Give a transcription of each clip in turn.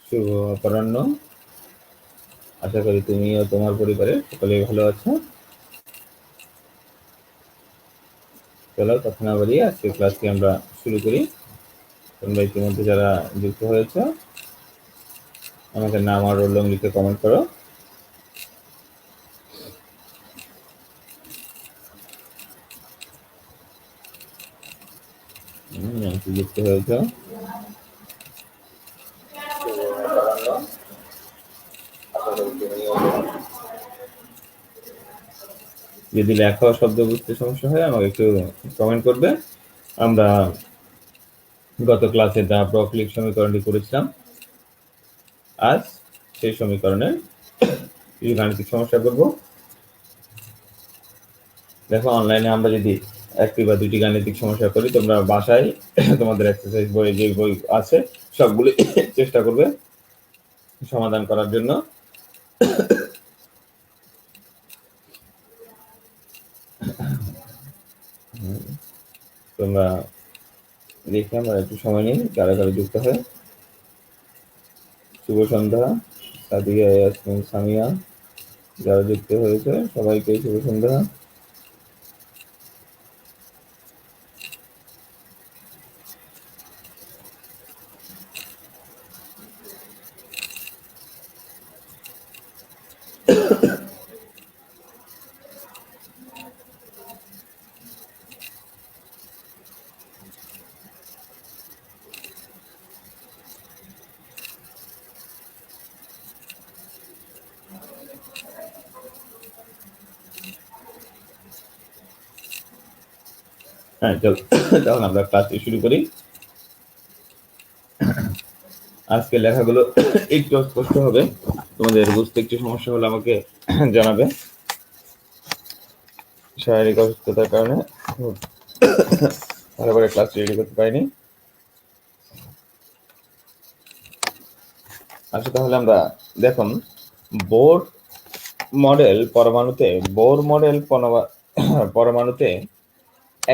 শুভ অপরাহ্ন। আশা করি তুমি ও তোমার পরিবারের সকলেই ভালো আছো। চলো কথা না বাড়িয়ে আজকে ক্লাসটি আমরা শুরু করি। তোমরা ইতিমধ্যে যারা যুক্ত হয়েছো আমাকে নাম আর রোল নম্বর লিখে কমেন্ট করো। যুক্ত হয়েছ যদি লেখা শব্দ বুঝতে সমস্যা হয় আমাকে একটু কমেন্ট করবে। আমরা গত ক্লাসে দা প্রক্লিক সমীকরণটি করেছিলাম। আজ সেই সমীকরণের কিছু গাণিতিক সমস্যা করব। দেখো অনলাইনে আমরা যদি একটি বা দুটি গাণিতিক সমস্যা করি তোমরা বাসায় তোমাদের এক্সারসাইজ বই যে বই আছে সবগুলি চেষ্টা করবে সমাধান করার জন্য। তোমরা দেখে আমরা একটু সময় নিই যারা যারা যুক্ত হয়। শুভ সন্ধ্যা সাদিয়া, ইয়াসমিন, সামিয়া যারা যুক্ত হয়েছে সবাইকে শুভ সন্ধ্যা। হ্যাঁ চলো তখন আমরা ক্লাসটি শুরু করি। আজকে লেখাগুলো একটু স্পষ্ট হবে, তোমাদের বুঝতে একটু সমস্যা হলে আমাকে জানাবে। শারীরিক অসুস্থতার কারণে ভালো করে ক্লাস রেডি করতে পারিনি। আচ্ছা তাহলে আমরা দেখুন বোর মডেল পরমাণুতে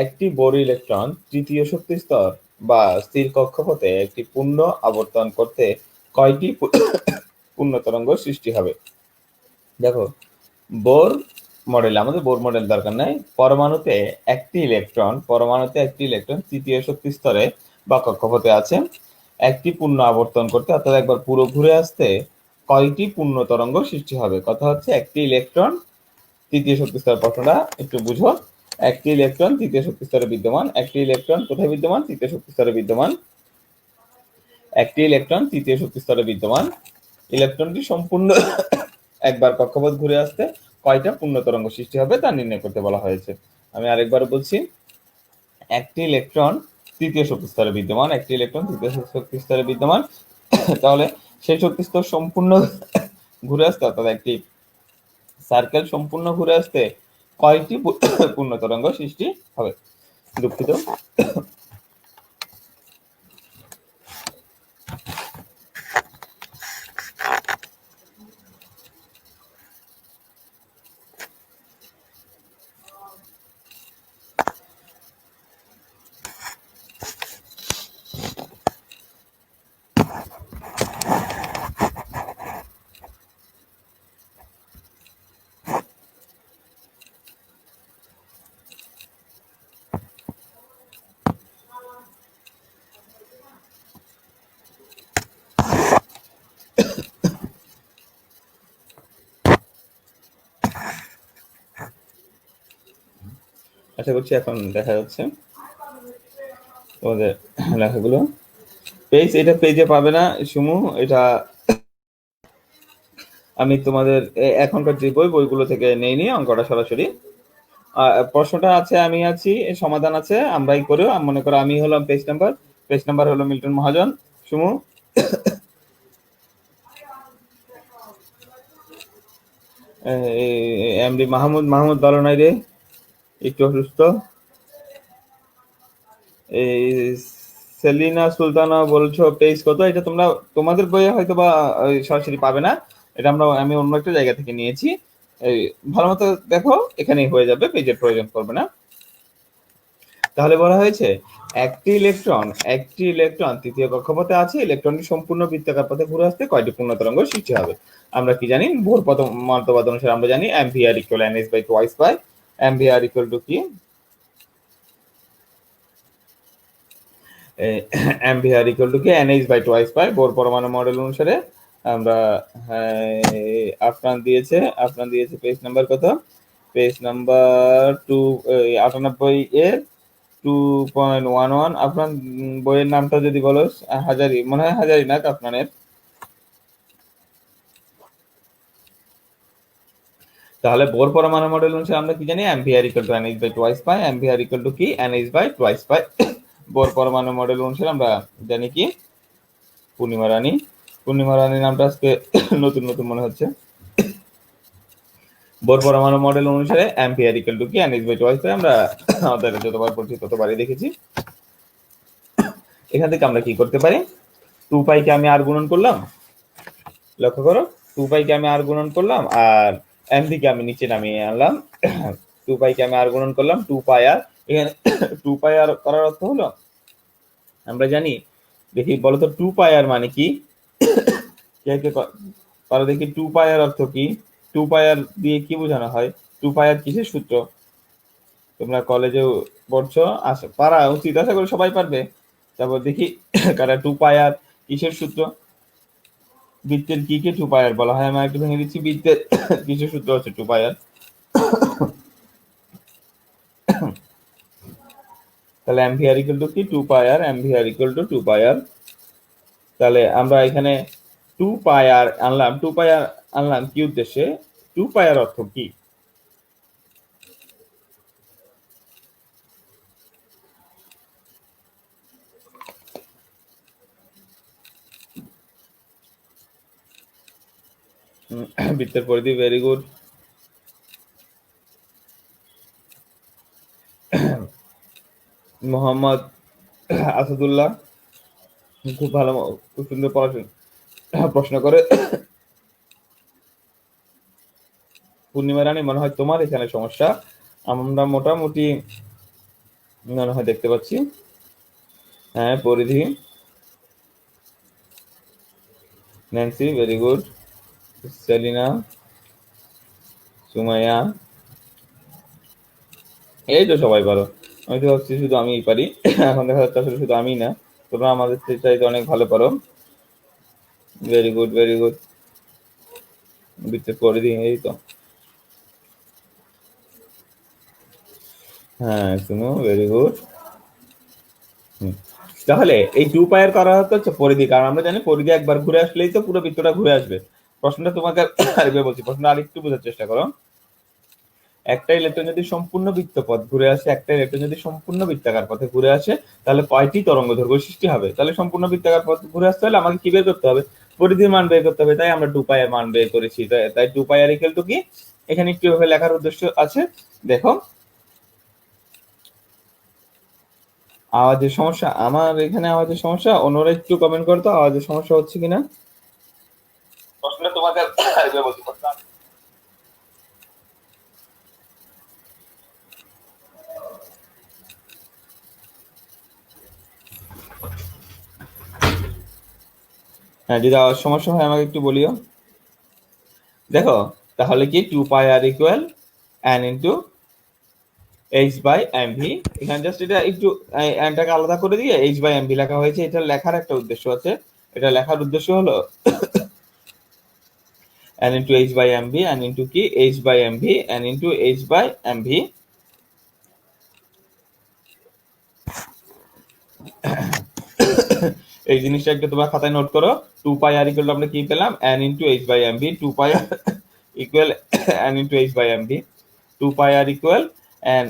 একটি বোর ইলেকট্রন তৃতীয় শক্তি স্তর বা স্থির কক্ষপথে একটি পূর্ণ আবর্তন করতে কয়টি পূর্ণ তরঙ্গ সৃষ্টি হবে। দেখো বোর মডেল, আমাদের বোর মডেল দরকার নাই। পরমাণুতে একটি ইলেকট্রন তৃতীয় শক্তি স্তরে বা কক্ষপথে আছে, একটি পূর্ণ আবর্তন করতে অর্থাৎ একবার পুরো ঘুরে আসতে কয়টি পূর্ণ তরঙ্গ সৃষ্টি হবে। কথা হচ্ছে একটি ইলেকট্রন তৃতীয় শক্তি স্তর, প্রশ্নটা একটু বুঝো। একটি ইলেকট্রন তৃতীয় শক্তি স্তরে বিদ্যমান, একটি ইলেকট্রন কোথায় বিদ্যমান? তৃতীয় শক্তি স্তরে বিদ্যমান। একটি ইলেকট্রন তৃতীয় শক্তি স্তরে বিদ্যমান, ইলেকট্রনটি সম্পূর্ণ একবার কক্ষপথ ঘুরে আসতে কয়টা পূর্ণ তরঙ্গ সৃষ্টি হবে তা নির্ণয় করতে বলা হয়েছে। আমি আরেকবার বলছি, একটি ইলেকট্রন তৃতীয় শক্তি স্তরে বিদ্যমান, একটি ইলেকট্রন তৃতীয় শক্তি স্তরে বিদ্যমান, তাহলে সেই শক্তি স্তর সম্পূর্ণ ঘুরে আসতে অর্থাৎ একটি সার্কেল সম্পূর্ণ ঘুরে আসতে কয়টি পূর্ণ তরঙ্গ সৃষ্টি হবে। দুঃখিত। আশা করছি এখন দেখা যাচ্ছে তোমাদের লেখাগুলো। এটা পেজে পাবে না সুমু, এটা আমি তোমাদের এখনকার যে বইগুলো থেকে নেই অঙ্কটা সরাসরি। প্রশ্নটা আছে, আমি আছি, সমাধান আছে, আমরাই করেও মনে করো আমি হলাম পেজ নাম্বার হলো মিল্টন মহাজন, সুমু এমডি মাহমুদ ভালো নাই রে, একটু অসুস্থ। এই সেলিনা সুলতানা বলছো পেজ কত? এটা তোমরা তোমাদের বইয়ে হয়তো বা সরাসরি পাবে না, এটা আমি অন্য একটা জায়গা থেকে নিয়েছি। ভালো মতো দেখো, এখানেই হয়ে যাবে, পেজের প্রয়োজন পড়বে না। তাহলে বলা হয়েছে একটি ইলেকট্রন তৃতীয় কক্ষপথে আছে, ইলেকট্রনটি সম্পূর্ণ বৃত্তাকার পথে ঘুরে আসতে কয়টি পূর্ণ তরঙ্গ সৃষ্টি হবে? আমরা কি জানি? বোর মতবাদ অনুসারে আমরা জানি ampere equal nh by twice pi. Ampere equal to কি? অ্যাম্পিয়ার ইকুয়াল টু কি? nh by twice pi. Bohr পরমাণু মডেল অনুসারে আমরা আপনার দিয়েছে পেজ নাম্বার কত? পেজ নাম্বার 298 এর 2.11। আপনার বইয়ের নামটা যদি বলো, হাজারি মনে হয়, হাজারি না আপনার। তাহলে বোর পরমাণু মডেল অনুসারে আমরা কি জানি? Ampere equal to nh by twice pi. Ampere equal to কি? nh by twice pi. Bohr পরমাণু মডেল অনুসারে আমরা জানি কি? পূর্ণিমা রানী নামটা আজকে নতুন মনে হচ্ছে। বোর পরমাণু মডেল অনুসারে অ্যাম্পিয়ার ইকুয়াল টু কি? nh by twice pi. আমরা আমাদের যতবার পড়ছি ততবারই দেখেছি। এখান থেকে আমরা কি করতে পারি? 2 পাই কে আমি আর গুণন করলাম, লক্ষ্য করো, 2 পাই কে আমি আর গুণন করলাম, আর এমভি কে আমি নিচে নামিয়ে আনলাম। 2 পাই কে আমি আর গুণন করলাম, 2 পাই আর। এখানে 2 পাই আর করার অর্থ হলো, আমরা জানি, দেখি বলো তো 2 পাই আর মানে কি? কে পারো দেখি 2 পাই আর অর্থ কি? 2 পাই আর দিয়ে কি বোঝানো হয়? 2 পাই আর কিসের সূত্র? তোমরা কলেজেও পড়ছো, পারা উচিত, আশা করি সবাই পারবে। তারপর দেখি কারা 2 পাই আর কিসের সূত্র? বৃত্তের কি কে 2 পাই আর বলা হয়? আমি একটু ভেঙে দিচ্ছি। বৃত্তের কিসের সূত্র হচ্ছে 2 পাই আর? তাহলে অ্যাম্পিয়ার ইকুয়াল টু কি? 2 পাই আর। অ্যাম্পিয়ার ইকুয়াল টু 2 পাই আর। তাহলে আমরা এখানে 2 পাই আর আনলাম। 2 পাই আর আনলাম কি উদ্দেশ্যে? 2 পাই আর অর্থ কি? বৃত্তের পরিধি, ভেরি গুড। মোহাম্মদ আসাদুল্লাহ খুব ভালো, খুব সুন্দর প্রশ্ন করে। পূর্ণিমা রানী, মনে হয় তোমার এখানে সমস্যা। আমরা মোটামুটি মনে হয় দেখতে পাচ্ছি। হ্যাঁ, পরিধি। Nancy, very good. Selina, Sumaiya, এই তো সবাই পারো। আমি তো ভাবছি শুধু আমিই পারি। এখন দেখা যাচ্ছে আসলে শুধু আমি না, তোমরা আমাদের চাইতে অনেক ভালো পারো। Very good, very good. বৃত্তের পরিধি, এই তো। হ্যাঁ, শুনো, ভেরি গুড। তাহলে এই 2 পায়ের করা হচ্ছে পরিধি, কারণ আমরা জানি পরিধি একবার ঘুরে আসলেই তো পুরো বৃত্তটা ঘুরে আসবে। প্রশ্নটা তোমাকে আরেকবার বলছি, প্রশ্নটা আরেকটু বোঝার চেষ্টা করো। একটা ইলেকট্রন যদি সম্পূর্ণ বৃত্তপথ ঘুরে আসে, একটা ইলেকট্রন যদি সম্পূর্ণ বৃত্তাকার পথে ঘুরে আসে, তাহলে কয়টি তরঙ্গ দৈর্ঘ্য সৃষ্টি হবে? তাহলে সম্পূর্ণ বৃত্তাকার পথ ঘুরে আসতে হলে আমাকে কি বের করতে হবে? পরিধির মান বের করতে হবে। তাই আমরা 2 পাই এর মান বের করেছি। তাই 2 পাই আর ইকুয়াল টু কি? এখানে একটু লেখার উদ্দেশ্য আছে, দেখো। আওয়াজের সমস্যা, আমার এখানে আওয়াজের সমস্যা, অন্যরা একটু কমেন্ট করতো আওয়াজের সমস্যা হচ্ছে কিনা। প্রশ্নটা তোমাকে আরেকবার বলছি। হ্যাঁ, যদি আওয়াজ সমস্যা হয় আমাকে একটু বলিও। দেখো, তাহলে কি 2 pi r equal n into h by mv। এখানে জাস্ট এটা একটু nটাকে আলাদা করে দিয়ে h বাই mv লেখা হয়েছে। এটা লেখার একটা উদ্দেশ্য আছে। এটা লেখার উদ্দেশ্য হলো n into h by mv, n into কি? h by mv, n into h by mv। এই জিনিসটা একটু তোমার খাতায় নোট করো। 2 পাই আর ইকুয়াল আমরা কি পেলাম? n into h by mv। 2 pi r equal n into h by mv। 2 pi r equal n,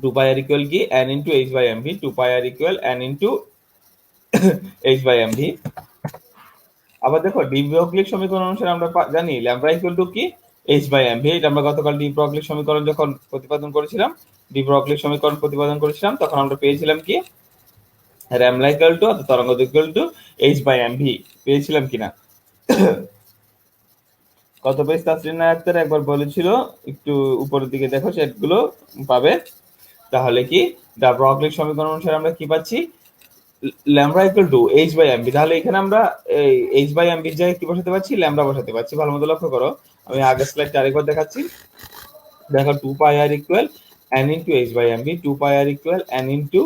2 pi r equal কি? n into h by mv। 2 pi r equal n into h by mv। আবার দেখো, de ব্রগলির সমীকরণ অনুসারে আমরা জানি lambda equal to কি? h by mv। এটা আমরা গতকাল ডি ব্রগলির সমীকরণ যখন প্রতিপাদন করেছিলাম, তখন আমরা পেয়েছিলাম কি? ল্যামডা ইকুয়াল টু অর্থাৎ তরঙ্গ equal to h by mv পেয়েছিলাম কিনা? কত পেজ তাসরিন আক্তার একবার বলেছিল, একটু উপরের দিকে দেখো, সেটগুলো পাবে। তাহলে কি দা ব্রগলি সমীকরণ অনুসারে আমরা কি পাচ্ছি, lambda equal to h by mv. তাহলে এখানে আমরা এই এইচ বাই এমবির জায়গায় কি বসাতে পারছি, ল্যামডা বসাতে পারছি। ভালো মতো লক্ষ্য করো, আমি আগের স্লাইডটা আরেকবার দেখাচ্ছি। দেখো 2 pi r equal n into h by mb, 2 pi r equal n into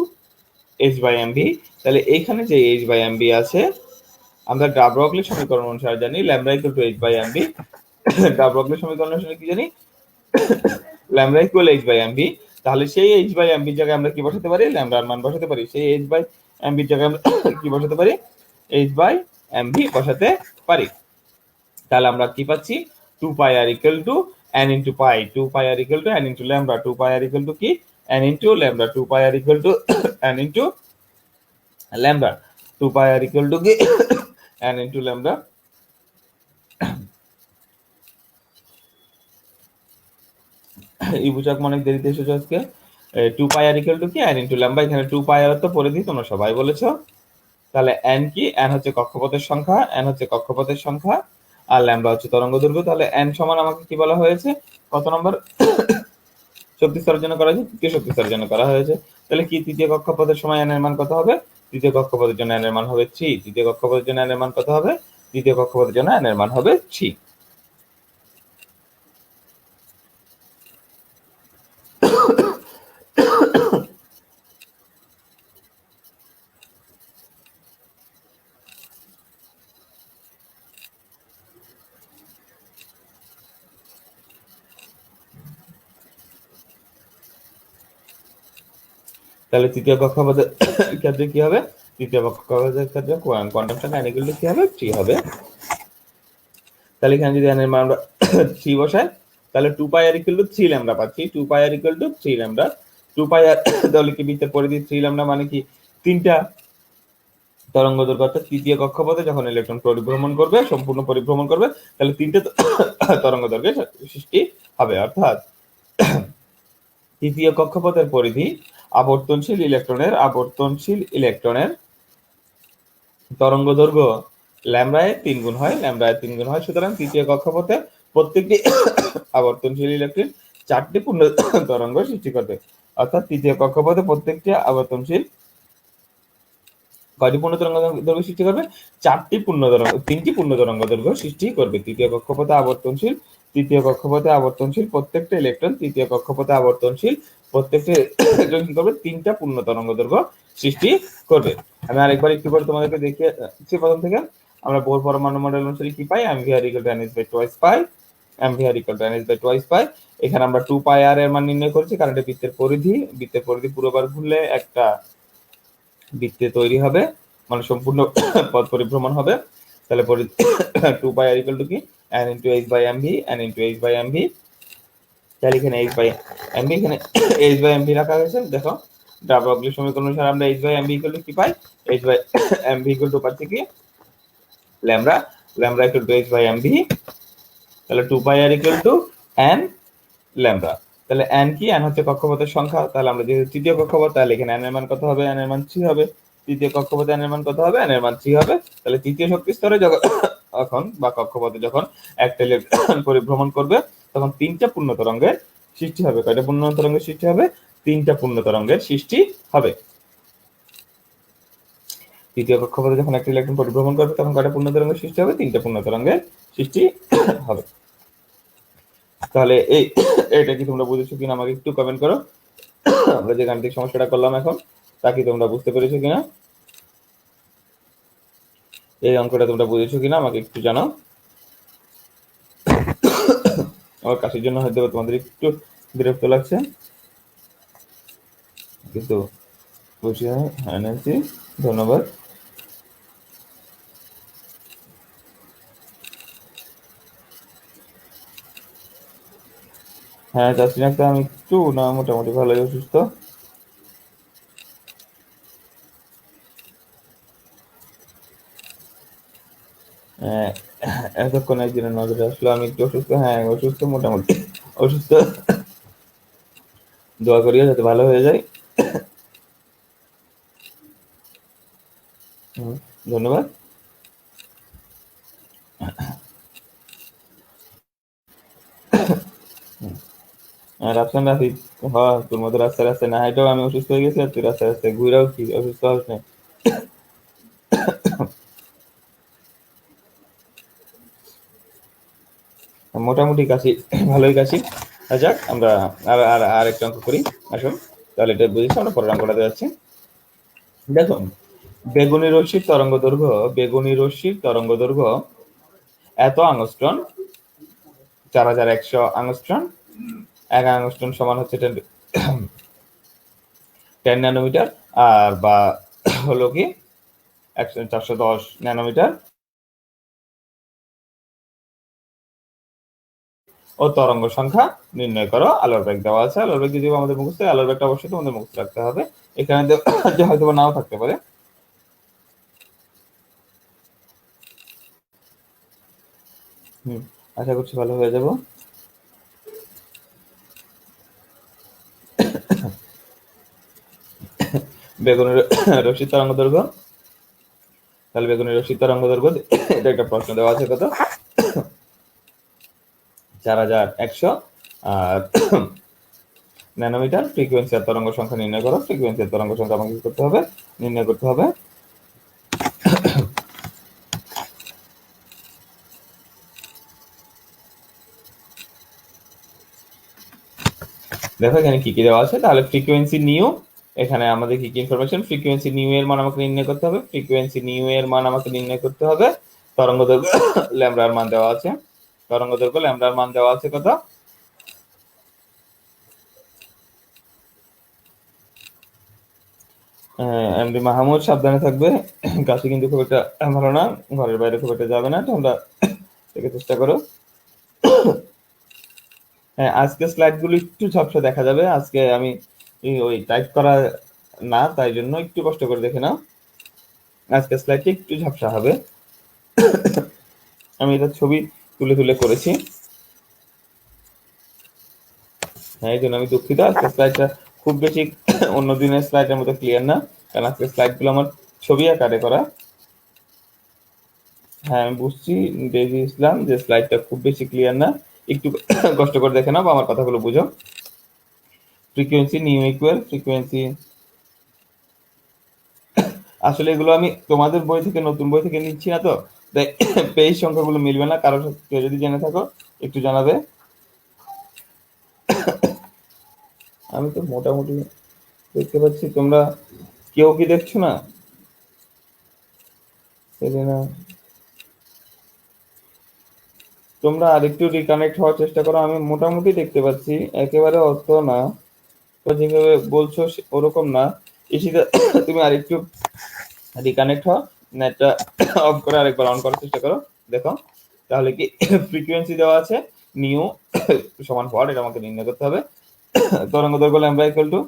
h by mb। তাহলে এইখানে যে h বাই mb আছে, আমরা ডা ব্রগলি সমীকরণ অনুসারে জানি lambda equal to h by mb। De Broglie সমীকরণ অনুসারে কি জানি, lambda equal h by mb। তাহলে সেই h বাই mb এর জায়গায় আমরা কি বসাতে পারি, ল্যামডার মান বসাতে পারি। সেই h বাই mb এর জায়গায় আমরা কি বসাতে পারি, h বাই mb বসাতে পারি। তাহলে আমরা কি পাচ্ছি, 2 pi r equal to n into pi, 2 pi r equal to n into lambda, 2 pi r equal to কি n into lambda, 2 pi r equal to n into lambda, 2 pi r equal to কি n into lambda. Ibuchak অনেক দেরিতে এসেছো আজকে। 2 pi r equal to কি n into lambda. এখানে 2 pi আর তো পড়ে দিই, তোমরা সবাই বলেছো। তাহলে n কি, n হচ্ছে কক্ষপথের সংখ্যা, n হচ্ছে কক্ষপথের সংখ্যা, আর ল্যামডা হচ্ছে তরঙ্গদৈর্ঘ্য। তাহলে n সমান আমাকে কি বলা হয়েছে, কত নম্বর শক্তি স্তরের জন্য করা হয়েছে, তৃতীয় শক্তি স্তরের জন্য করা হয়েছে। তাহলে কি তৃতীয় কক্ষপথের সময় n এর মান কত হবে, তৃতীয় কক্ষপথের জন্য n এর মান হবে 3। তৃতীয় কক্ষপথের জন্য n এর মান কত হবে, তৃতীয় কক্ষপথের জন্য n এর মান হবে 3। তাহলে তৃতীয় কক্ষপথের ক্ষেত্রে কি হবে, তৃতীয় কক্ষপথের ক্ষেত্রে কোয়ান্টাম সংখ্যা n ইকুয়াল টু কি হবে, 3 হবে। তাহলে এখানে যদি n এর মান আমরা 3 বসাই, তাহলে 2 pi r equal two 3 lambda পাচ্ছি। 2 pi r equal two 3 lambda, 2 pi আর তাহলে কি বৃত্তের পরিধি 3 ল্যামডা, মানে কি তিনটা তরঙ্গদৈর্ঘ্য। অর্থাৎ তৃতীয় কক্ষপথে যখন ইলেকট্রন পরিভ্রমণ করবে, সম্পূর্ণ পরিভ্রমণ করবে, তাহলে তিনটে তরঙ্গদৈর্ঘ্যের সৃষ্টি হবে। অর্থাৎ তৃতীয় কক্ষপথের পরিধি আবর্তনশীল ইলেকট্রনের তরঙ্গদৈর্ঘ্য ল্যামডায় 3 গুণ হয়, ল্যামডায় 3 গুণ হয়। সুতরাং তৃতীয় কক্ষপথে প্রত্যেকটি আবর্তনশীল ইলেকট্রন 4টি পূর্ণ তরঙ্গ সৃষ্টি করবে। অর্থাৎ তৃতীয় কক্ষপথে প্রত্যেকটি আবর্তনশীল কয়টি পূর্ণ তরঙ্গ দৈর্ঘ্য সৃষ্টি করবে, 3টি পূর্ণ তরঙ্গ দৈর্ঘ্য সৃষ্টি করবে। তৃতীয় কক্ষপথে আবর্তনশীল প্রত্যেকটা ইলেকট্রন, তৃতীয় কক্ষপথে আবর্তনশীল প্রত্যেকটা ইলেকট্রন কি করবে, 3টা পূর্ণ তরঙ্গ দৈর্ঘ্য সৃষ্টি করবে। আমি আরেকবার একটু করে তোমাদেরকে দেখিয়েছি প্রথম থেকে। আমরা বোর পরমাণু মডেল অনুসারে কি পাই, mvr equal to ns by twice pi, mvr equal to ns by twice পাই। এখানে আমরা 2 পাই আর এর মান নির্ণয় করেছি, কারণ এটা বৃত্তের পরিধি পুরোবার ঘুরলে একটা বৃত্তে তৈরি হবে, মানে সম্পূর্ণ পথ পরিভ্রমণ হবে। তাহলে 2 পাই আর ইকুয়াল টু কি n into h by mv, n into h by mv। তাহলে এখানে h বাই mv, এখানে h বাই mv রাখা হয়েছে। দেখো ডা ব্রগলি সমীকরণ অনুসারে আমরা h by mv equal to কি পাই, h by mv equal to পাচ্ছি কি lambda, lambda equal to h by mv। তাহলে 2 pi r equal to n lambda. তাহলে n কি, n হচ্ছে কক্ষপথের সংখ্যা। তাহলে আমরা যেহেতু তৃতীয় কক্ষপথ, তাহলে এখানে n এর মান কত হবে, n এর মান 3 হবে। তৃতীয় কক্ষপথে n এর মান কত হবে, n এর মান 3 হবে। তাহলে তৃতীয় শক্তি স্তরে যখন বা কক্ষপথে যখন একটা ইলেকট্রন পরিভ্রমণ করবে, তখন 3টা পূর্ণ তরঙ্গের সৃষ্টি হবে। কয়টা পূর্ণ তরঙ্গের সৃষ্টি হবে, 3টা পূর্ণ তরঙ্গের সৃষ্টি হবে। তৃতীয় কক্ষপথে যখন একটা ইলেকট্রন পরিভ্রমণ করবে, তখন কয়টা পূর্ণ তরঙ্গের সৃষ্টি হবে, 3টা পূর্ণ তরঙ্গের সৃষ্টি হবে। তাহলে এটা কি তোমরা বুঝেছো কিনা আমাকে একটু কমেন্ট করো। আমরা যে গাণিতিক সমস্যাটা করলাম এখন, তা কি তোমরা বুঝতে পেরেছো কিনা, এই অঙ্কটা তোমরা বুঝেছো কিনা আমাকে একটু জানাও। আমার কাশির জন্য হয়তো তোমাদের একটু বিরক্ত লাগছে, কিন্তু বুঝি। হ্যাঁ ন্যান্সি, ধন্যবাদ। হ্যাঁ তাসরিন আক্তার, আমি একটু না মোটামুটি ভালোই অসুস্থ। এতক্ষণ একদিনের নজরে আসলো আমি একটু অসুস্থ। হ্যাঁ অসুস্থ, মোটামুটি অসুস্থ। দোয়া করিও যাতে ভালো হয়ে যায়। ধন্যবাদ। রাফসান রাফি, হ্যাঁ তোর মতো রাস্তায় রাস্তায় না হাইটাও আমি অসুস্থ হয়ে গেছি, আর তুই রাস্তায় রাস্তায় ঘুরেও কি অসুস্থ হস না? মোটামুটি কাশি, ভালোই কাশি। যাক আমরা আর আর আর একটা অঙ্ক করি, আসুন। তাহলে এটা বুঝেছি, আমরা পরের অঙ্কটাতে যাচ্ছি। দেখুন, বেগুনি রশ্মির তরঙ্গ দৈর্ঘ্য এত আংস্ট্রন, 4100 আংস্ট্রন। 1 আংস্ট্রন সমান হচ্ছে 10 ন্যানোমিটার, আর বা হলো কি 410 ন্যানোমিটার। ও তরঙ্গ সংখ্যা নির্ণয় করো। আলোর বেগ দেওয়া আছে, আলোর বেগ যদিও আমাদের মুখস্থ, আলোর বেগটা অবশ্যই তোমাদের মুখস্থ রাখতে হবে। এখানে যে হয়তো বা নাও থাকতে পারে। হুম, আশা করছি ভালো হয়ে যাব। বেগুনের রশ্মি তরঙ্গ দৈর্ঘ্য, তাহলে বেগুনের রশ্মি তরঙ্গ দৈর্ঘ্য, এটা একটা প্রশ্ন দেওয়া আছে কত, 4100 আর ন্যানোমিটার। ফ্রিকোয়েন্সি আর তরঙ্গ সংখ্যা নির্ণয় করো। ফ্রিকোয়েন্সি আর তরঙ্গ সংখ্যা আমাকে কি করতে হবে, নির্ণয় করতে হবে। দেখো এখানে কি কি দেওয়া আছে, তাহলে ফ্রিকোয়েন্সি নিউ, এখানে আমাদের কি কি ইনফরমেশন, ফ্রিকোয়েন্সি নিউ এর মান আমাকে নির্ণয় করতে হবে। ফ্রিকোয়েন্সি নিউ এর মান আমাকে নির্ণয় করতে হবে। তরঙ্গ দৈর্ঘ্য ল্যামডার মান দেওয়া আছে, তরঙ্গ দৈর্ঘ্য ল্যামডার মান দেওয়া আছে কত, এমডি মাহমুদ সাবধানে থাকবে, কাশি কিন্তু খুব একটা ভালো না, ঘরের বাইরে খুব একটা যাবে না, ঠান্ডা থেকে চেষ্টা করো। হ্যাঁ, আজকে স্লাইড গুলো একটু ঝাপসা দেখা যাবে, আজকে আমি ওই টাইপ করা না, তাই জন্য একটু কষ্ট করে দেখে নাও। আজকে স্লাইডটা একটু ঝাপসা হবে, আমি এটা ছবি তুলে তুলে করেছি। হ্যাঁ, এই জন্য আমি দুঃখিত, আজকে স্লাইডটা খুব বেশি অন্য দিনের স্লাইডের মতো ক্লিয়ার না, কারণ আজকে স্লাইড গুলো আমার ছবি আকারে করা। হ্যাঁ আমি বুঝছি ডেজি ইসলাম, যে স্লাইডটা খুব বেশি ক্লিয়ার না, একটু কষ্ট করে দেখে নাও বা আমার কথাগুলো বুঝো। ফ্রিকোয়েন্সি নিউ ইকুয়াল ফ্রিকোয়েন্সি, আসলে এগুলো আমি তোমাদের বই থেকে, নতুন বই থেকে নিচ্ছি না, তো তাই পেজ সংখ্যাগুলো মিলবে না, কারো কেউ যদি জেনে থাকো একটু জানাবে। আমি তো মোটামুটি দেখতে পাচ্ছি, তোমরা কেউ কি দেখছো না? সেলিনা, তোমরা আরেকটু রিকানেক্ট হওয়ার চেষ্টা করো, আমি মোটামুটি দেখতে পাচ্ছি, একেবারে অত না, তো যেভাবে বলছো ওরকম না। ইশিতা, তুমি আরেকটু রিকানেক্ট হও, নেটটা অফ করে আরেকবার অন করার চেষ্টা করো, দেখো। তাহলে কি ফ্রিকোয়েন্সি দেওয়া আছে নিউ সমান হোয়াট, এটা আমাকে নির্ণয় করতে হবে। তরঙ্গ দৈর্ঘ্য ল্যামডা ইকুয়াল টু,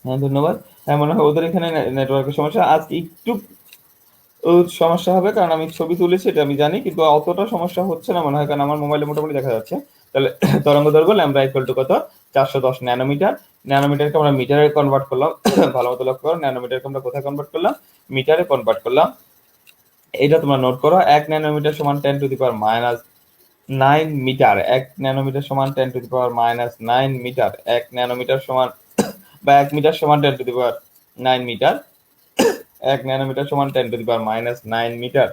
হ্যাঁ ধন্যবাদ। হ্যাঁ মনে হয় ওদের এখানে নেটওয়ার্কের সমস্যা আজকে একটু সমস্যা হবে, কারণ আমি ছবি তুলেছি এটা আমি জানি, কিন্তু অতটা সমস্যা হচ্ছে না মনে হয়, কারণ আমার মোবাইলে মোটামুটি দেখা যাচ্ছে। তাহলে তরঙ্গ দৈর্ঘ্য ল্যামডা ইকুয়াল টু কত, 410 ন্যানোমিটার। ন্যানোমিটারকে আমরা মিটারে কনভার্ট করলাম, ভালো মতো লক্ষ্য করো, ন্যানোমিটারকে আমরা কোথায় কনভার্ট করলাম, মিটারে কনভার্ট করলাম। এটা তোমরা নোট করো, 1 ন্যানোমিটার সমান 10⁻⁹ মিটার। 1 ন্যানোমিটার সমান 10⁻⁹ মিটার। 1 ন্যানোমিটার সমান বা 1 মিটার সমান 10⁻⁹ মিটার। 1 ন্যানোমিটার সমান 10⁻⁹ মিটার।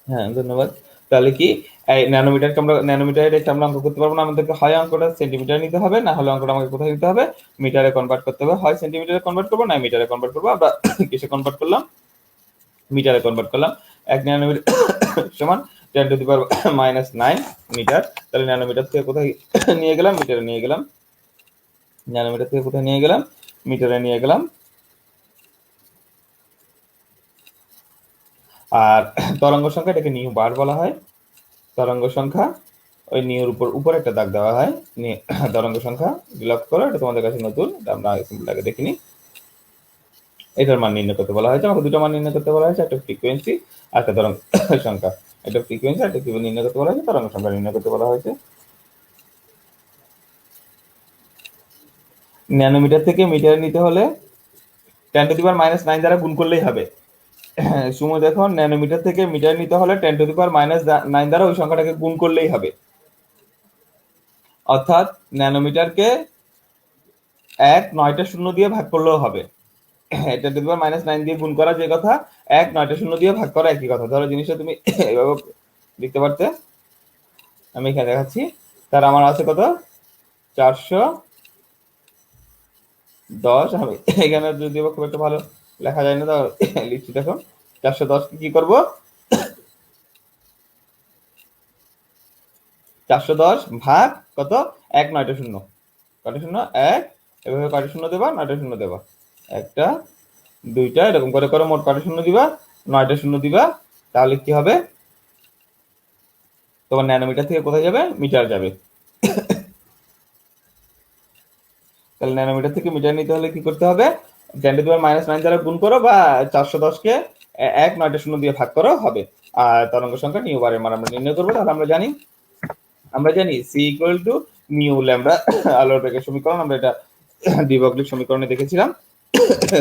হ্যাঁ ধন্যবাদ। তাহলে কি এই ন্যানোমিটারকে আমরা ন্যানোমিটারে রেখে আমরা অঙ্ক করতে পারবো না, আমাদেরকে হয় অঙ্কটা সেন্টিমিটার নিতে হবে, না হলে অঙ্কটা আমাকে কোথায় নিতে হবে, মিটারে কনভার্ট করতে হবে। হয় সেন্টিমিটারে কনভার্ট করবো, না মিটারে কনভার্ট করবো। আমরা কিসে কনভার্ট করলাম, মিটারে কনভার্ট করলাম। 1 ন্যানোমিটার সমান 10⁻⁹ মিটার। তাহলে ন্যানোমিটার থেকে কোথায় নিয়ে গেলাম, মিটারে নিয়ে গেলাম। ন্যানোমিটার থেকে কোথায় নিয়ে গেলাম, মিটারে নিয়ে গেলাম। আর তরঙ্গ সংখ্যা, এটাকে নিউ বার বলা হয়। তরঙ্গ সংখ্যা, ওই নিউর উপর একটা দাগ দেওয়া হয়, তরঙ্গ সংখ্যা লক্ষ্য করো, এটা তোমাদের কাছে নতুন, এটা আমরা সিম্পল আগে দেখিনি। এটার মান নির্ণয় করতে বলা হয়েছে, আমাকে দুটো মান নির্ণয় করতে বলা হয়েছে, একটা ফ্রিকোয়েন্সি আর একটা তরঙ্গ সংখ্যা। এটা ফ্রিকোয়েন্সি আর একটা কি নির্ণয় করতে বলা হয়েছে, তরঙ্গ সংখ্যা নির্ণয় করতে বলা হয়েছে। ন্যানোমিটার থেকে মিটারে নিতে হলে 10⁻⁹ দ্বারা গুণ করলেই হবে। সুমো দেখো, ন্যানোমিটার থেকে মিটার নিতে হলে 10⁻⁹ দ্বারা ওই সংখ্যাটাকে গুণ করলেই হবে। অর্থাৎ ন্যানোমিটারকে 9টা শূন্য দিয়ে ভাগ করলেও হবে। 10⁻⁹ দিয়ে গুণ করা যে কথা, 9টা শূন্য দিয়ে ভাগ করা একই কথা। ধরো জিনিসটা তুমি এভাবে লিখতে পারতে, আমি এখানে দেখাচ্ছি। তার আমার আছে কত, 410। আমি এখানে যদিও খুব একটা ভালো লেখা যায় না, তো লিখছি দেখো। 410 কি করব, 410 ভাগ কত, 9টা শূন্য। কয়টা শূন্য, 1। এভাবে কয়টা শূন্য দেবা, 9টা শূন্য দেবা। একটা, দুইটা, এরকম করে করে মোট কয়টা শূন্য দিবা, 9টা শূন্য দিবা। তাহলে কি হবে, তোমার ন্যানোমিটার থেকে কোথায় যাবে, মিটার যাবে। তাহলে ন্যানোমিটার থেকে মিটার নিতে হলে কি করতে হবে, 10⁻⁹ দ্বারা গুণ করো, বা 410কে 9টা শূন্য দিয়ে ভাগ করো হবে। আর তরঙ্গ সংখ্যা নিউ বারের মান আমরা নির্ণয় করবো। তাহলে আমরা জানি c equal to nu lambda, আলোর বেগের সমীকরণ। আমরা এটা দ্বিবক্লিক সমীকরণে দেখেছিলাম।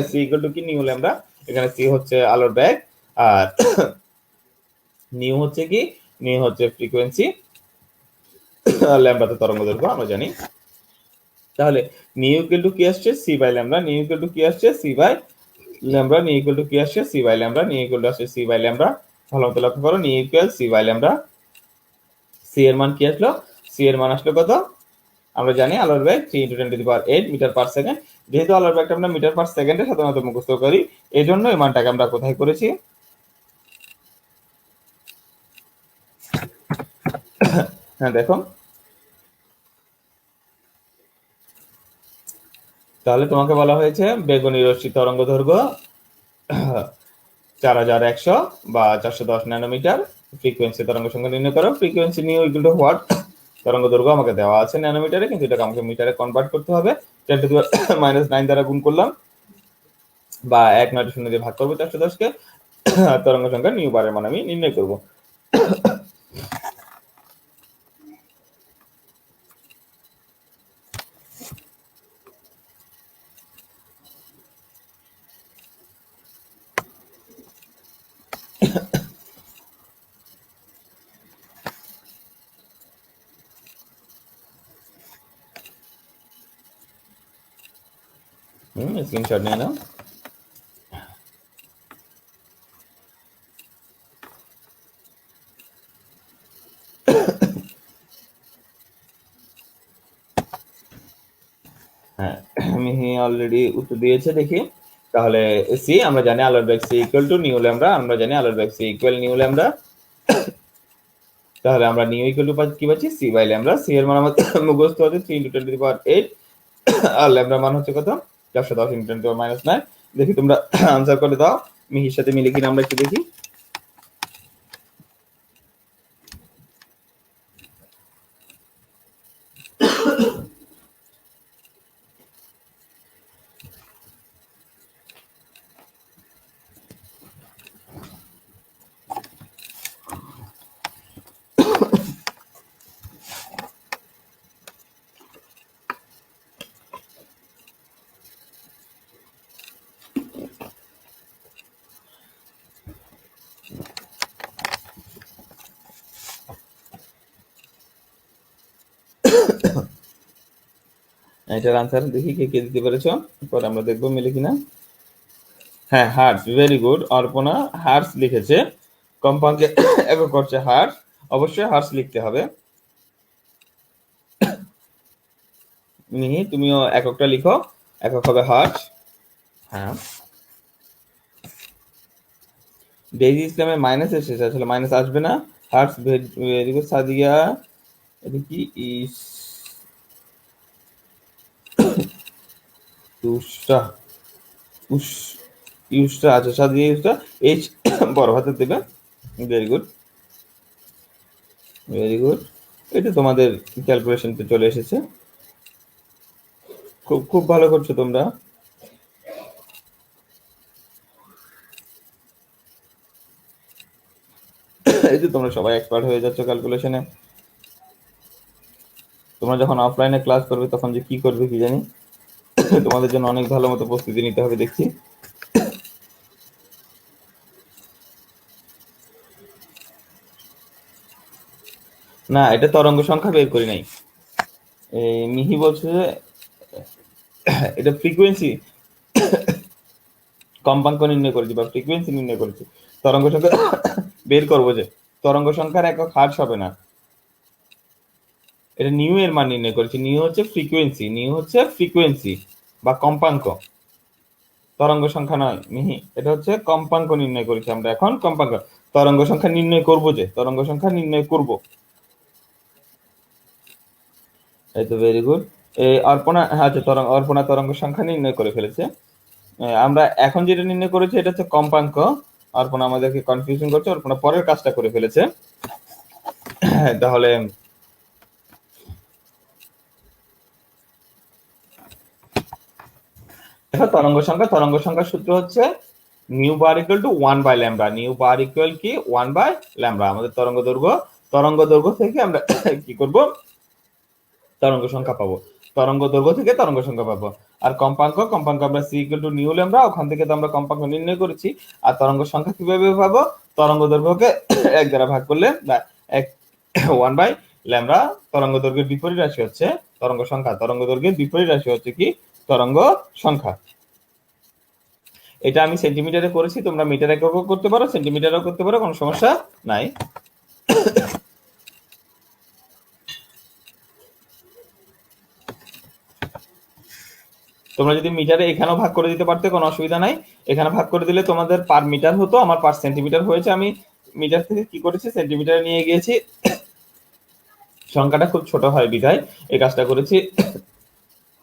সি ইকুয়াল টু কি, নিউ ল্যামডা। এখানে সি হচ্ছে আলোর বেগ, আর নিউ হচ্ছে কি, নিউ হচ্ছে ফ্রিকোয়েন্সি, ল্যামডাতে তরঙ্গ দৈর্ঘ্য আমরা জানি। তাহলে নিউ ইকুয়াল টু কি আসছে, c by lambda. Nu equal to কি আসছে, c by lambda. Nu equal to কি আসছে, c by lambda. Nu equal to আসছে সি বাই ল্যামডা। ভালো মতো লক্ষ্য করো, nu equal c by lambda. C এর মান কি আসলো, সি এর মান আসলো কত, আমরা জানি আলোর বেগ 3 × 10⁸ মিটার পার সেকেন্ড। যেহেতু আলোর বেগটা আমরা মিটার পার সেকেন্ডে সাধারণত মুখস্থ করি, এই জন্য এই মানটাকে আমরা কোথায় করেছি, হ্যাঁ দেখো। তাহলে তোমাকে বলা হয়েছে বেগুনি রশ্মি তরঙ্গ দৈর্ঘ্য 4100 বা 410 ন্যানোমিটার। ফ্রিকোয়েন্সি তরঙ্গ সংখ্যা নির্ণয় করো। Frequency new equal two what, তরঙ্গ দৈর্ঘ্য আমাকে দেওয়া আছে ন্যানোমিটারে, কিন্তু এটাকে আমাকে মিটারে কনভার্ট করতে হবে। 10⁻⁹ দ্বারা গুণ করলাম, বা 9টা শূন্য দিয়ে ভাগ করবো 410কে। তরঙ্গ সংখ্যা নিউ বারের মান আমি নির্ণয় করব। স্ক্রিনশট নিয়ে নাও। হ্যাঁ, আমি অলরেডি উত্তর দিয়েছে দেখি। তাহলে সি আমরা জানি আলোর বেগ C equal to nu lambda. আমরা জানি আলোর বেগ সি ইকুয়াল নিউ ল্যামডা। তাহলে আমরা নিউ ইকুয়াল টু কি পাচ্ছি, সি বাই ল্যামডা। সি এর মান আমাদের মুখস্থ হচ্ছে 3 × 10⁸, আর ল্যামডা মান হচ্ছে কত, 410 × 10⁻⁹। দেখি তোমরা আনসার করে দাও, মিহির সাথে মিলে কিনা আমরা একটু দেখি। এটার আনসার দেখি কে কে দিতে পেরেছো, পরে আমরা দেখবো মিলে কিনা। হ্যাঁ, hertz, very good. Arpana hertz লিখেছে। কম্পাঙ্কের একক হচ্ছে হার্টস, অবশ্যই হার্টস লিখতে হবে। মিহি তুমিও এককটা লিখো, একক হবে হার্টস। হ্যাঁ, ডেইজি ইসলামের মাইনাস এসেছে, আসলে মাইনাস আসবে না। Hertz, very good. সাদিয়া, এটা কি ইউসটা, ইউসটা, আচ্ছা সাদিয়া ইউসটা, এইচ বড় হাতে দেবে। Very good, very good. এটা তোমাদের ক্যালকুলেশনতে চলে এসেছে, খুব খুব ভালো করছো তোমরা। এই যে তোমরা সবাই এক্সপার্ট হয়ে যাচ্ছ ক্যালকুলেশনে। তোমরা যখন অফলাইনে ক্লাস করবে তখন যে কি করবে কি জানি। তোমাদের জন্য অনেক ভালো মতো প্রস্তুতি নিতে হবে দেখছি। না, এটা তরঙ্গ সংখ্যা বের করি নাই। মিহি বলছে যে এটা ফ্রিকোয়েন্সি কম্পাঙ্ক নির্ণয় করেছি বা ফ্রিকোয়েন্সি নির্ণয় করেছি। তরঙ্গ সংখ্যা বের করবো যে তরঙ্গ সংখ্যার একক হার্টজ হবে না, এটা নিউ এর মান নির্ণয় করেছি। নিউ হচ্ছে ফ্রিকোয়েন্সি বা কম্পাঙ্ক, তরঙ্গ সংখ্যা নয় মিহি, এটা হচ্ছে কম্পাঙ্ক নির্ণয় করেছি আমরা। এখন কম্পাঙ্ক তরঙ্গ সংখ্যা নির্ণয় করব, যে তরঙ্গ সংখ্যা নির্ণয় করব। এই তো ভেরি গুড। এই অর্পণা, আচ্ছা অর্পণা তরঙ্গ সংখ্যা নির্ণয় করে ফেলেছে। আমরা এখন যেটা নির্ণয় করেছি এটা হচ্ছে কম্পাঙ্ক। অর্পণা আমাদেরকে কনফিউশন করছে, অর্পণা পরের কাজটা করে ফেলেছে। তাহলে দেখো তরঙ্গ সংখ্যার সূত্র হচ্ছে nu bar equal to 1 by lambda. Nu bar equal কি 1 বাই ল্যামডা। আমাদের তরঙ্গ দৈর্ঘ্য থেকে আমরা কি করব, তরঙ্গ সংখ্যা পাবো। তরঙ্গ দৈর্ঘ্য থেকে তরঙ্গ সংখ্যা পাবো। আর কম্পাঙ্ক আমরা c equal to nu lambda, ওখান থেকে তো আমরা কম্পাঙ্ক নির্ণয় করেছি। আর তরঙ্গ সংখ্যা কিভাবে পাবো, তরঙ্গ দৈর্ঘ্যকে 1 দ্বারা ভাগ করলে বা 1 বাই ল্যামডা। তরঙ্গ দৈর্ঘ্যের বিপরীত রাশি হচ্ছে তরঙ্গ সংখ্যা, তরঙ্গ দৈর্ঘ্যের বিপরীত রাশি হচ্ছে কি তরঙ্গ সংখ্যা। এটা আমি সেন্টিমিটারে করেছি, তোমরা মিটার এককও করতে পারো, সেন্টিমিটারও করতে পারো, কোনো সমস্যা নাই। তোমরা যদি মিটারে এখানেও ভাগ করে দিতে পারতে কোনো অসুবিধা নাই। এখানে ভাগ করে দিলে তোমাদের পার মিটার হতো, আমার পার সেন্টিমিটার হয়েছে। আমি মিটার থেকে কি করেছি, সেন্টিমিটারে নিয়ে গিয়েছি। সংখ্যাটা খুব ছোট হয় বিধায় এই কাজটা করেছি।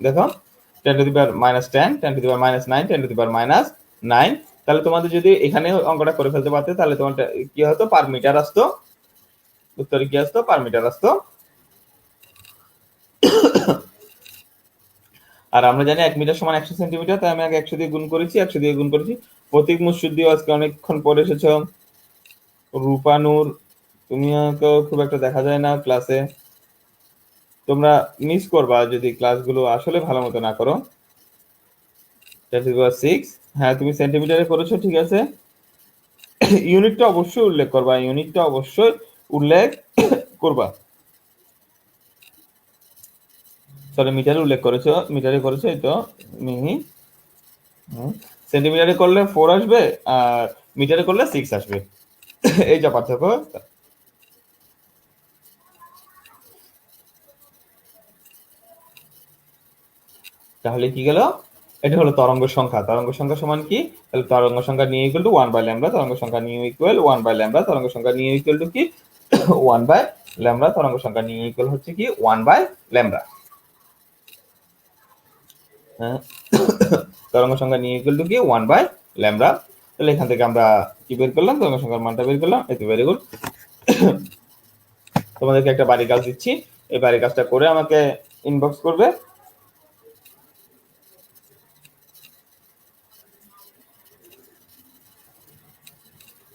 দেখো 10 to the power -10, 10 to the power -9, 10 to the power -9। তাহলে তোমাদের যদি এখানে অঙ্কটা করে ফেলতে পারতে তাহলে তোমার কি হতো, পার মিটার আসতো, উত্তরে কি আসতো, পার মিটার আসতো। আর আমরা জানি 1 মিটার সমান 100 সেন্টিমিটার, তাই আমি আগে 100 দিয়ে গুণ করেছি, 100 দিয়ে গুণ করেছি। প্রতীক মুর্শিদিও আজকে অনেকক্ষণ পরে এসেছো। রূপানুর, তুমিও খুব একটা দেখা যায় না ক্লাসে, তোমরা মিস করবা যদি ক্লাসগুলো আসলে ভালো মতো না করো। 6, হ্যাঁ তুমি সেন্টিমিটারে করেছো, ঠিক আছে। ইউনিটটা অবশ্যই উল্লেখ করবা, ইউনিটটা অবশ্যই উল্লেখ করবা। সরি, মিটারে উল্লেখ করেছো, মিটারে করেছো, এই তো মিহি। সেন্টিমিটারে করলে 4 আসবে আর মিটারে করলে 6 আসবে, এই যা পার্থক্য। তাহলে কি গেল, এটা হলো তরঙ্গ সংখ্যা। তরঙ্গ সংখ্যা সমান কি, তাহলে তরঙ্গ সংখ্যা nu equal to 1 by lambda. তরঙ্গ সংখ্যা নিউ ইকুয়াল 1 বাই ল্যামডা। তরঙ্গ সংখ্যা নিউ ইকুয়াল টু কি 1 বাই ল্যামডা। তরঙ্গ সংখ্যা নিউ ইকুয়াল হচ্ছে কি 1 বাই ল্যামডা। তরঙ্গ সংখ্যা নিউ ইকুয়াল টু কি 1 বাই ল্যামডা। তাহলে এখান থেকে আমরা কি বের করলাম, তরঙ্গ সংখ্যার মানটা বের করলাম। এই তো ভেরি গুড। তোমাদেরকে একটা বাড়ির কাজ দিচ্ছি, এই বাড়ির কাজটা করে আমাকে ইনবক্স করবে।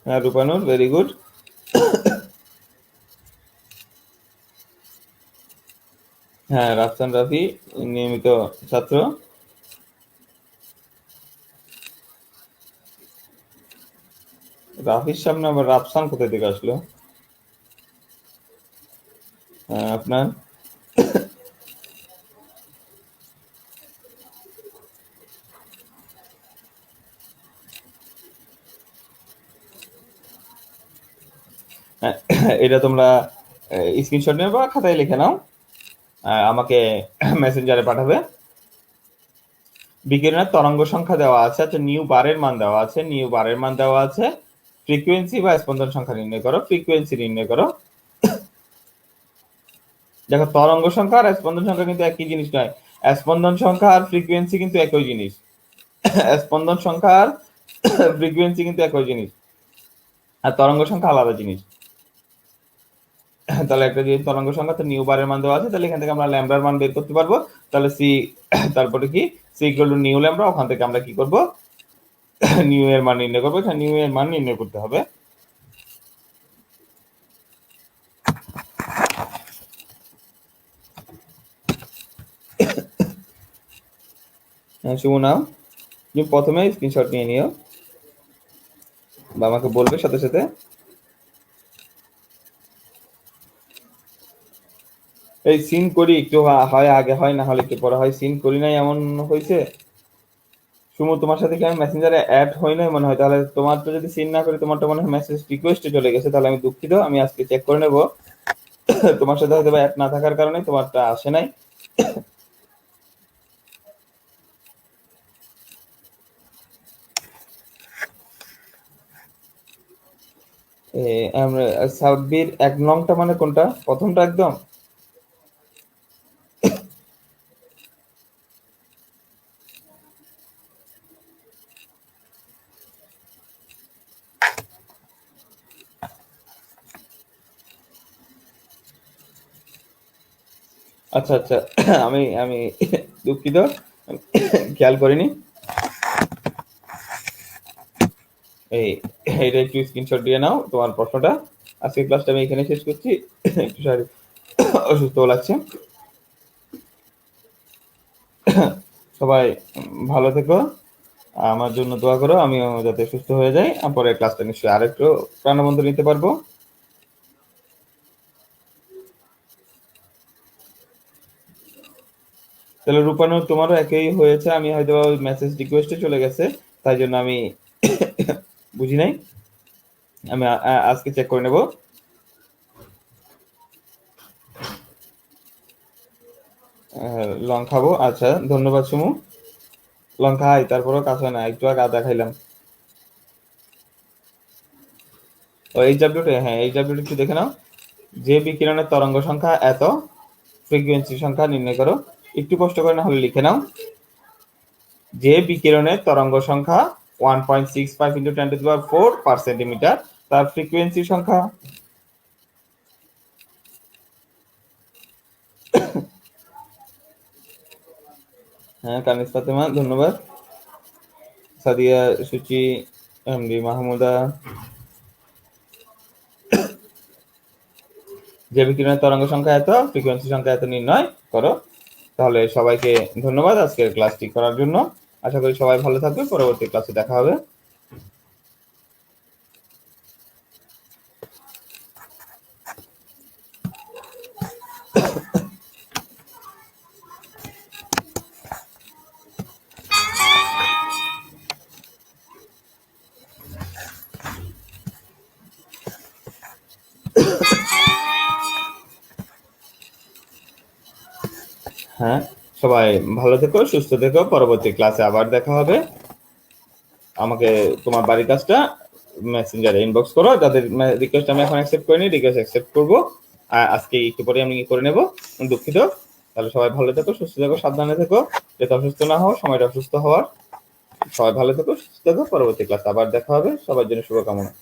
হ্যাঁ রূপানুর, ভেরি গুড। হ্যাঁ রাফসান রাফি নিয়মিত ছাত্র। রাফির সামনে আবার রাফসান কোথায় থেকে আসলো? আপনার এটা তোমরা স্ক্রিনশট নেবে বা খাতায় লিখে নাও, আমাকে মেসেঞ্জারে পাঠাবে। বিকিরণের তরঙ্গ সংখ্যা দেওয়া আছে, আচ্ছা নিউ বারের মান দেওয়া আছে, নিউ বারের মান দেওয়া আছে। ফ্রিকোয়েন্সি বা স্পন্দন সংখ্যা নির্ণয় করো, ফ্রিকোয়েন্সি নির্ণয় করো। দেখো তরঙ্গ সংখ্যা আর স্পন্দন সংখ্যা কিন্তু একই জিনিস নয়। স্পন্দন সংখ্যা আর ফ্রিকোয়েন্সি কিন্তু একই জিনিস। স্পন্দন সংখ্যা আর ফ্রিকোয়েন্সি কিন্তু একই জিনিস, আর তরঙ্গ সংখ্যা আলাদা জিনিস। তাহলে একটা যদি তরঙ্গ সংখ্যা তো নিউ বারের মান দেওয়া আছে, তাহলে এখান থেকে আমরা ল্যামডার মান বের করতে পারবো। তাহলে সি, তারপরে কি c equal to nu lambda, ওখান থেকে আমরা কি করব, নিউ এর মান নির্ণয় করবো। এখানে নিউ এর মান নির্ণয় করতে হবে। শুভ নাও, তুমি প্রথমে স্ক্রিনশট নিয়ে নিও বা আমাকে বলবে সাথে সাথে। এই সিন করি একটু হয় আগে হয় না হলে একটু পরে হয়, সিন করি নাই এমন হয়েছে। সুমু তোমার সাথে কি আমি মেসেঞ্জারে অ্যাড হই নাই মনে হয়, তাহলে তোমার তো যদি সিন না করি তোমারটা মনে হয় মেসেজ রিকোয়েস্টে চলে গেছে, তাহলে আমি দুঃখিত, আমি আজকে চেক করে নেব। তোমার সাথে হয়তো অ্যাড না থাকার কারণে তোমারটা আসে নাই। সাব্বির ১ নংটা মানে কোনটা, প্রথমটা একদম? আচ্ছা আচ্ছা, আমি আমি দুঃখিত, খেয়াল করিনি। এই এইটা একটু স্ক্রিনশট দিয়ে নাও তোমার প্রশ্নটা। আজকের ক্লাসটা আমি এখানে শেষ করছি, একটু শারীরিক অসুস্থ লাগছে। সবাই ভালো থেকো, আমার জন্য দোয়া করো, আমিও যাতে সুস্থ হয়ে যাই, পরে ক্লাসটা নিশ্চয়ই আরেকটু প্রাণবন্ত নিতে পারবো। তাহলে রূপানুর তোমারও একই হয়েছে, আমি হয়তো ওই মেসেজ রিকোয়েস্টে চলে গেছে, তাই জন্য আমি বুঝি নাই। আমি আজকে চেক করে নেব। লং খাবো, আচ্ছা ধন্যবাদ সুমু। লং খাই, তারপরেও কাছে না, একটু আগে আদা খাইলাম। ও এই ডাব্লিউটা, হ্যাঁ এই ডাব্লিউটা একটু দেখে নাও। যে বিকিরণের তরঙ্গ সংখ্যা এত, ফ্রিকোয়েন্সি সংখ্যা নির্ণয় করো। একটু কষ্ট করে না হলে লিখে নাও। যে বিকিরণের তরঙ্গ সংখ্যা 1.65 × 10⁴ পার সেন্টিমিটার, তার ফ্রিকোয়েন্সি সংখ্যা। হ্যাঁ কানিস ফাতেমা ধন্যবাদ। সাদিয়া, সুচি, এমডি মাহমুদা। যে বিকিরণের তরঙ্গ সংখ্যা এত, ফ্রিকোয়েন্সি সংখ্যা এত নির্ণয় করো। তাহলে সবাইকে ধন্যবাদ আজকের ক্লাসটি করার জন্য। আশা করি সবাই ভালো থাকবে, পরবর্তী ক্লাসে দেখা হবে। হ্যাঁ, সবাই ভালো থেকো, সুস্থ থেকো, পরবর্তী ক্লাসে আবার দেখা হবে। আমাকে তোমার বাড়ির কাজটা মেসেঞ্জারে ইনবক্স করো, যাদের রিকোয়েস্ট আমি এখন অ্যাকসেপ্ট করিনি, রিকোয়েস্ট অ্যাকসেপ্ট করবো আজকে একটু পরে আমি করে নেব, দুঃখিত। তাহলে সবাই ভালো থেকো, সুস্থ থেকো, সাবধানে থেকো, যাতে অসুস্থ না হও, সময়টা অসুস্থ হওয়ার। সবাই ভালো থেকো, সুস্থ থেকো, পরবর্তী ক্লাসে আবার দেখা হবে, সবার জন্য শুভকামনা।